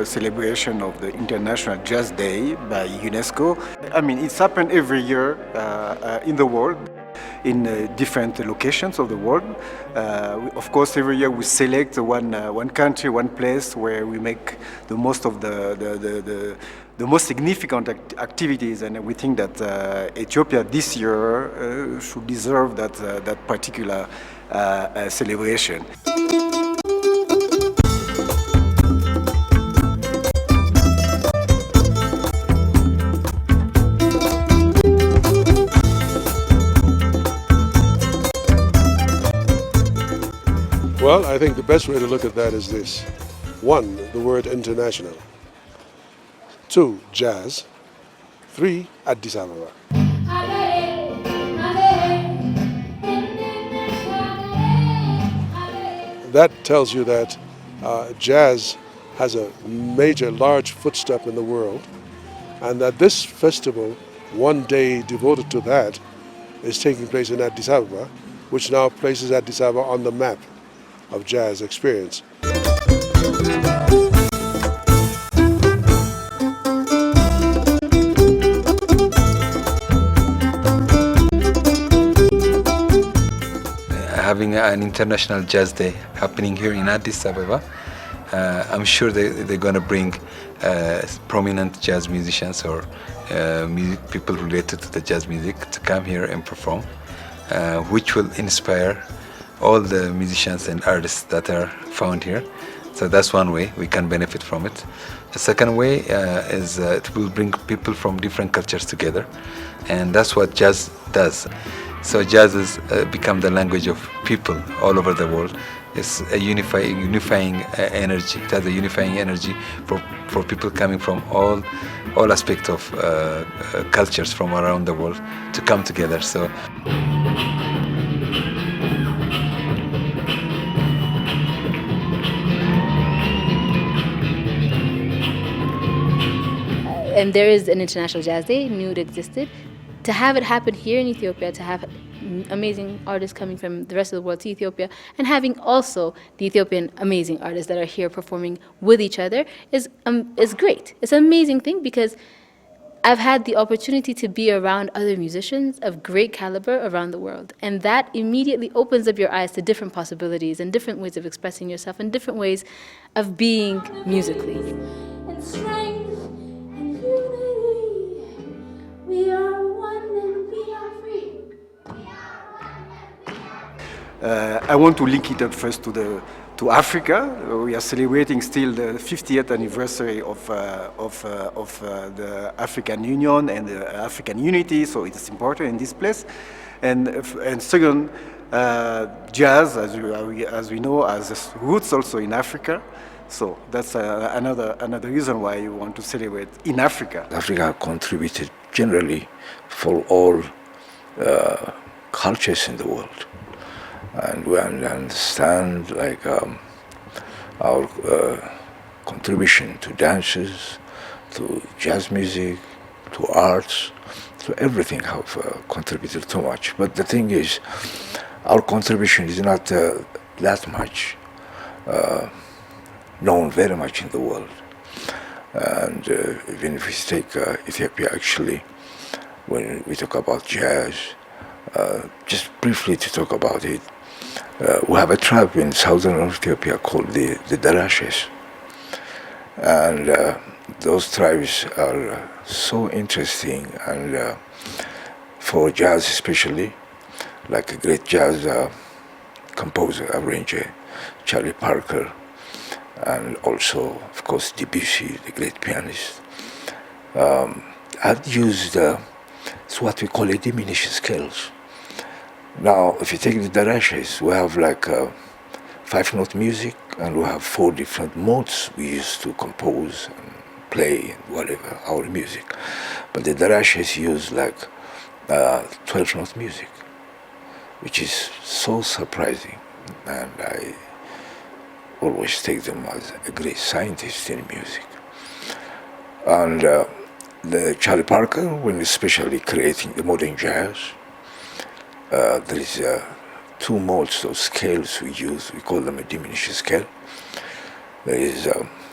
Celebration of the International Jazz Day by UNESCO. I mean, it's happened every year in the world, in different locations of the world. Of course, every year we select one country, one place where we make the most of the most significant activities, and we think that Ethiopia this year should deserve that particular celebration. Well, I think the best way to look at that is this. 1, the word international. 2, jazz. 3, Addis Ababa. That tells you that jazz has a major, large footstep in the world, and that this festival, one day devoted to that, is taking place in Addis Ababa, which now places Addis Ababa on the map of jazz experience. Having an international jazz day happening here in Addis Ababa, I'm sure they're going to bring prominent jazz musicians or people related to the jazz music to come here and perform, which will inspire all the musicians and artists that are found here. So that's one way we can benefit from it. The second way is it will bring people from different cultures together, and that's what jazz does. So jazz has become the language of people all over the world. It's a unifying energy. It has a unifying energy for people coming from all aspects of cultures from around the world to come together. So. And there is an International Jazz Day, knew it existed. To have it happen here in Ethiopia, to have amazing artists coming from the rest of the world to Ethiopia, and having also the Ethiopian amazing artists that are here performing with each other is great. It's an amazing thing because I've had the opportunity to be around other musicians of great caliber around the world. And that immediately opens up your eyes to different possibilities and different ways of expressing yourself and different ways of being musically. And strength and unity, we are one and we are free. I want to link it up first to Africa. We are celebrating still the 50th anniversary of the African Union and the African unity, so it is important in this place. And second, jazz, as we know, has roots also in Africa. So that's another reason why you want to celebrate in Africa. Africa contributed generally for all cultures in the world. And we understand like our contribution to dances, to jazz music, to arts, to everything have contributed too much. But the thing is, our contribution is not that much known very much in the world. And even if we take Ethiopia, actually, when we talk about jazz, just briefly to talk about it, we have a tribe in southern Ethiopia called the Darashes. And those tribes are so interesting, and for jazz especially, like a great jazz composer, arranger, Charlie Parker, and also, of course, Debussy, the great pianist. I've used it's what we call a diminished scales. Now, if you take the darashes, we have like 5-note music, and we have 4 different modes we use to compose and play and whatever, our music. But the darashes use like 12-note music, which is so surprising, and I always take them as a great scientist in music. And the Charlie Parker, when especially creating the modern jazz, there is 2 modes of scales we use. We call them a diminished scale. There is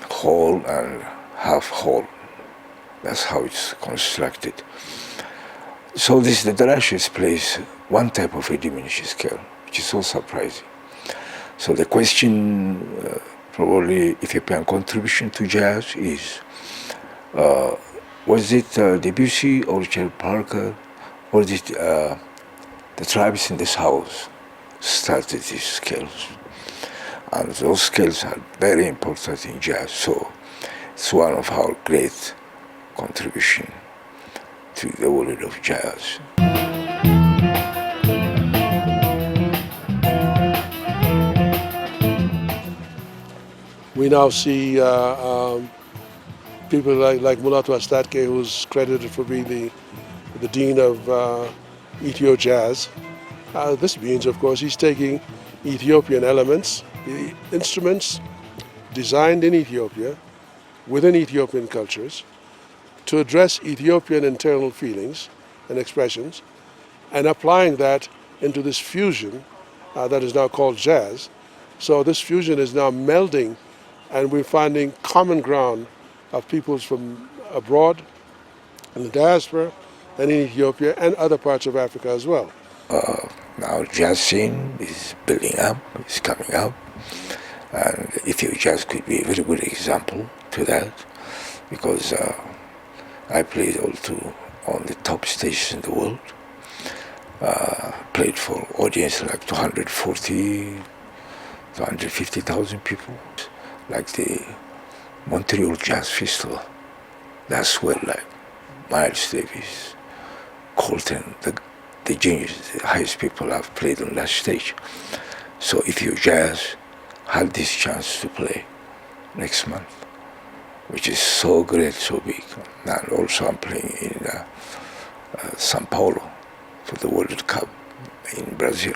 whole and half whole. That's how it's constructed. So this the darashes plays one type of a diminished scale, which is so surprising. So the question, probably Ethiopian contribution to jazz is, was it Debussy or Charlie Parker, or did the tribes in the south started these scales? And those scales are very important in jazz, so it's one of our great contribution to the world of jazz. We now see people like Mulatu Astatke, who's credited for being the dean of Ethio Jazz. This means, of course, he's taking Ethiopian elements, the instruments designed in Ethiopia, within Ethiopian cultures, to address Ethiopian internal feelings and expressions, and applying that into this fusion that is now called jazz. So this fusion is now melding, and we're finding common ground of peoples from abroad, in the diaspora, and in Ethiopia, and other parts of Africa as well. Now jazz scene is building up, it's coming up, and Ethio Jazz could be a very good example to that, because I played also on the top stages in the world, played for audience like 240, 250,000 people, like the Montreal Jazz Festival. That's where like Miles Davis, Colton, the genius, the highest people have played on that stage. So Ethio Jazz had this chance to play next month, which is so great, so big. And also I'm playing in Sao Paulo for the World Cup in Brazil.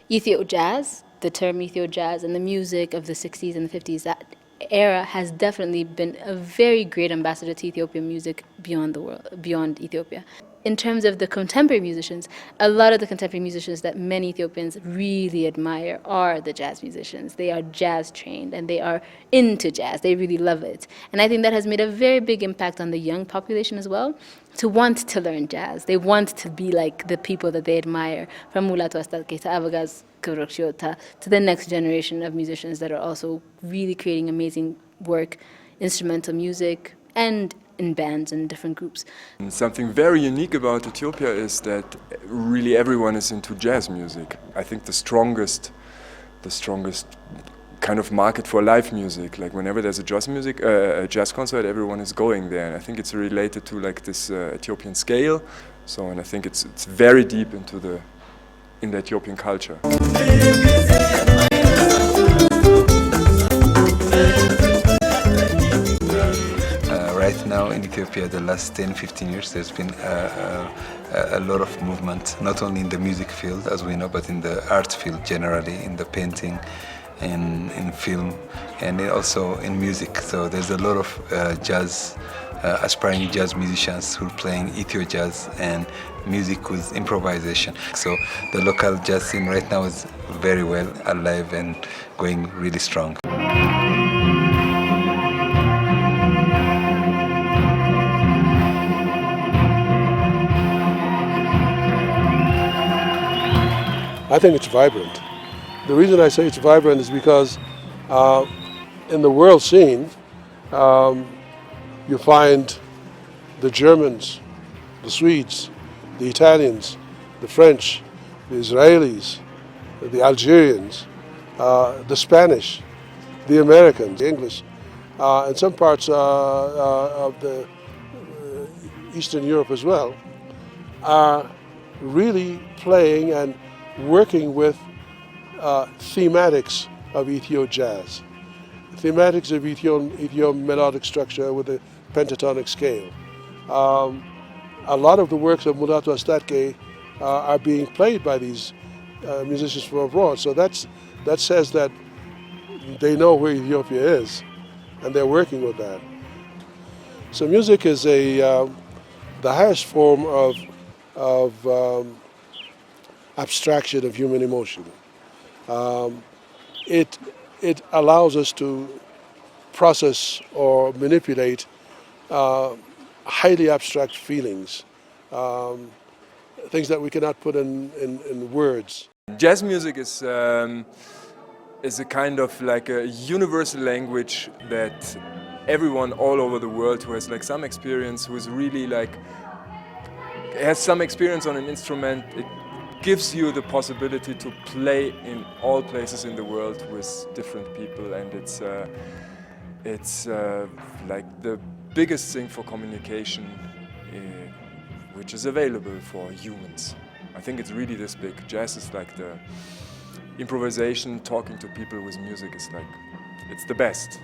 Ethio Jazz, the term Ethio Jazz, and the music of the 60s and the 50s, that era has definitely been a very great ambassador to Ethiopian music beyond the world, beyond Ethiopia. In terms of the contemporary musicians, a lot of the contemporary musicians that many Ethiopians really admire are the jazz musicians. They are jazz trained and they are into jazz. They really love it. And I think that has made a very big impact on the young population as well, to want to learn jazz. They want to be like the people that they admire, from Mulatu Astatke to Avagaz Kurokshiota to the next generation of musicians that are also really creating amazing work, instrumental music, and in bands and different groups. And something very unique about Ethiopia is that really everyone is into jazz music. I think the strongest kind of market for live music. Like whenever there's a jazz concert, everyone is going there. And I think it's related to like this Ethiopian scale. So, and I think it's very deep into the Ethiopian culture. Right now in Ethiopia, the last 10-15 years, there's been a lot of movement, not only in the music field, as we know, but in the art field generally, in the painting, in film, and also in music. So there's a lot of aspiring jazz musicians who are playing Ethio Jazz and music with improvisation. So the local jazz scene right now is very well alive and going really strong. I think it's vibrant. The reason I say it's vibrant is because in the world scene, you find the Germans, the Swedes, the Italians, the French, the Israelis, the Algerians, the Spanish, the Americans, the English, and some parts of the Eastern Europe as well, are really playing and working with thematics of Ethio Jazz, thematics of Ethio melodic structure with a pentatonic scale. A lot of the works of Mulatu Astatke are being played by these musicians from abroad, so that says that they know where Ethiopia is, and they're working with that. So music is the highest form of abstraction of human emotion. It allows us to process or manipulate highly abstract feelings, things that we cannot put in words. Jazz music is a kind of like a universal language that everyone all over the world who has like some experience, who is really like has some experience on an instrument, it gives you the possibility to play in all places in the world with different people, and it's like the biggest thing for communication which is available for humans. I think it's really this big. Jazz is like the improvisation, talking to people with music is like, it's the best.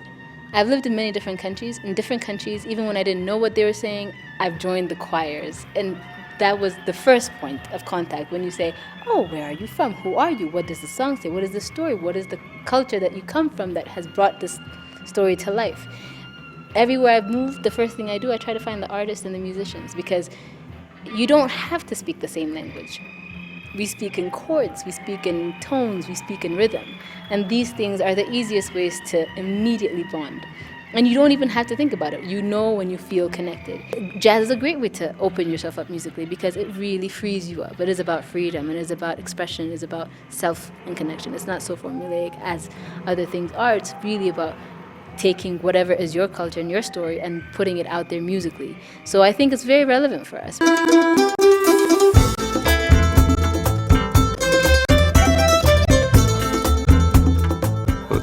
I've lived in many different countries. In different countries, even when I didn't know what they were saying, I've joined the choirs. And that was the first point of contact when you say, oh, where are you from? Who are you? What does the song say? What is the story? What is the culture that you come from that has brought this story to life? Everywhere I've moved, the first thing I do, I try to find the artists and the musicians, because you don't have to speak the same language. We speak in chords, we speak in tones, we speak in rhythm. And these things are the easiest ways to immediately bond. And you don't even have to think about it. You know when you feel connected. Jazz is a great way to open yourself up musically because it really frees you up. It is about freedom, it is about expression, it is about self and connection. It's not so formulaic as other things are. It's really about taking whatever is your culture and your story and putting it out there musically. So I think it's very relevant for us.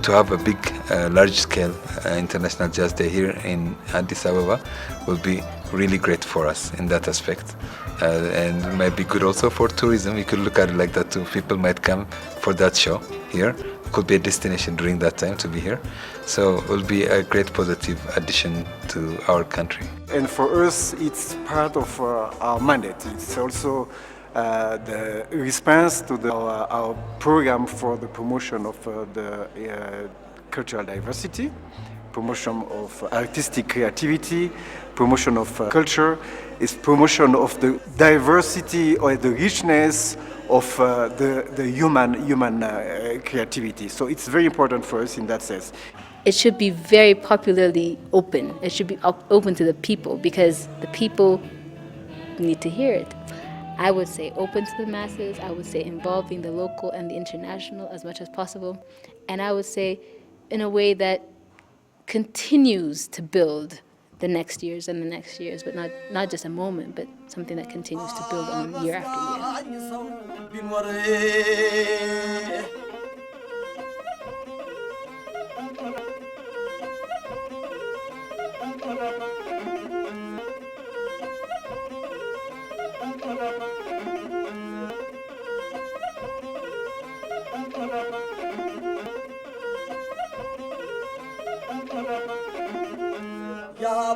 To have a big, large-scale International Jazz Day here in Addis Ababa will be really great for us in that aspect. And it might be good also for tourism. You could look at it like that too. People might come for that show here. It could be a destination during that time to be here. So it will be a great positive addition to our country. And for us, it's part of our mandate. It's also the response to our program for the promotion of the cultural diversity, promotion of artistic creativity, promotion of culture, is promotion of the diversity or the richness of the human creativity. So it's very important for us in that sense. It should be very popularly open. It should be open to the people because the people need to hear it. I would say open to the masses. I would say involving the local and the international as much as possible. And I would say in a way that continues to build the next years and the next years, but not just a moment, but something that continues to build on year after year. Ya